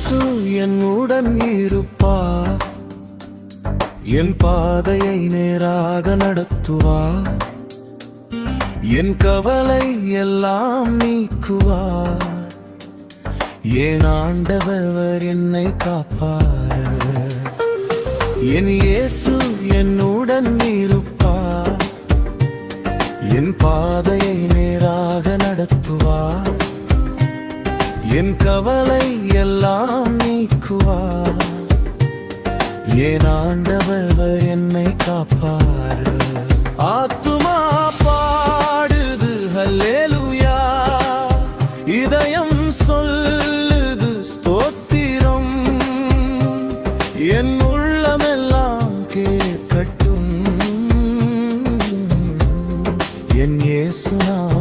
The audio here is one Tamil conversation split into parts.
இயேசு என்னுடன் இருப்பார், என் பாதையை நேராக நடத்துவார், என் கவலை எல்லாம் நீக்குவார், என் ஆண்டவர் என்னை காப்பார். என் இயேசு என்னுடன் இருப்பார், என் பாதையை நேராக நடத்துவார், என் கவலை எல்லாம் நீக்குவார், என் ஆண்டவர் என்னை காப்பார். ஆத்துமா பாடுது ஹல்லேலூயா, இதயம் சொல்லுது ஸ்தோத்திரம், என் உள்ளமெல்லாம் கேட்கட்டும் என் இயேசு நாமம்.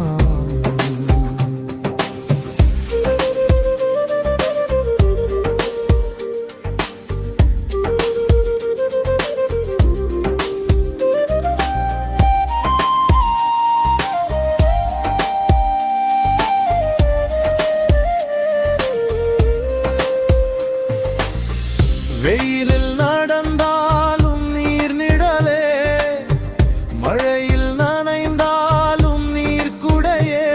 வெயிலில் நடந்தாலும் நீர் நிழலே, மழையில் நனைந்தாலும் நீர் குடையே,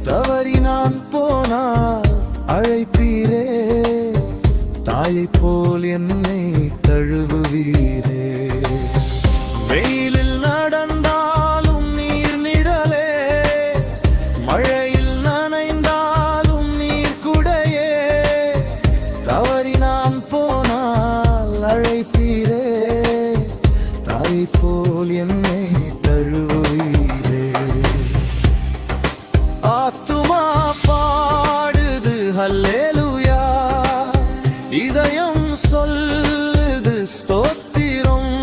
தவறி நான் போனால் அழைப்பீரே, தாயைப் போல் என்னை தழுவுவீரே. வெயிலில் நடந்தாலும் நீர் நிழலே, மழையில் நனைந்தாலும் நீர் குடையே, தவறி நான் போனால் அழைப்பீரே, தாயைப் போல் என்னை தழுவுவீரே. ஆத்துமா பாடுது ஹல்லேலூயா, இதயம் சொல்லுது ஸ்தோத்திரம்,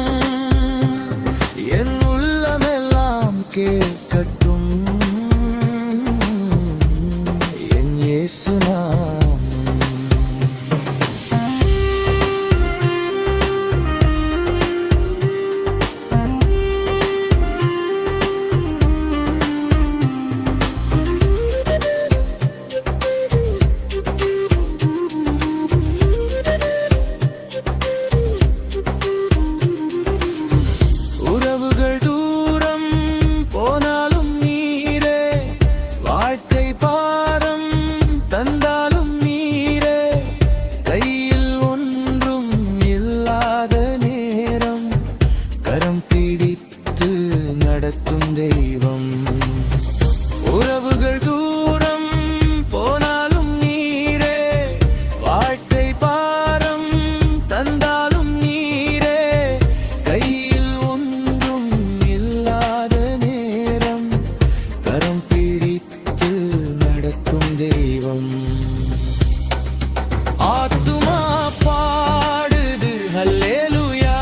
என் உள்ளமெல்லாம் கேட்கட்டும் என் இயேசு நாமம். உறவுகள் தூரம் போனாலும் நீரே, வாழ்க்கை பாரம் தந்தாலும் நீரே, கையில் ஒன்றும் இல்லாத நேரம் கரம் பிடித்து நடத்தும் தெய்வம். உறவுகள் தூரம் போனாலும் நீரே, வாழ்க்கை பாரம் தந்தாலும் நீரே, கையில் ஒன்றும் இல்லாத நேரம் கரம் பிடித்து நடத்தும் தெய்வம். ஆத்துமா பாடுது ஹல்லேலூயா,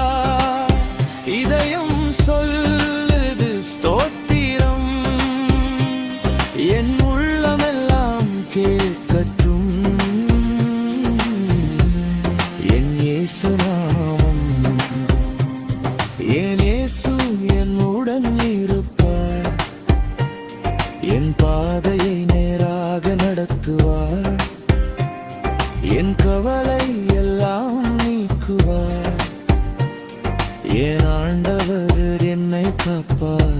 இதயம் சொல்லுது ஸ்தோத்திரம், என் உள்ளமெல்லாம் கேட்கட்டும் என் இயேசு நாமம். என் இயேசு என்னுடன் இருப்பார், என் பாதையை நேராக நடத்துவார், என் கவலை எல்லாம் நீக்குவார், என் ஆண்டவர் என்னை காப்பார்.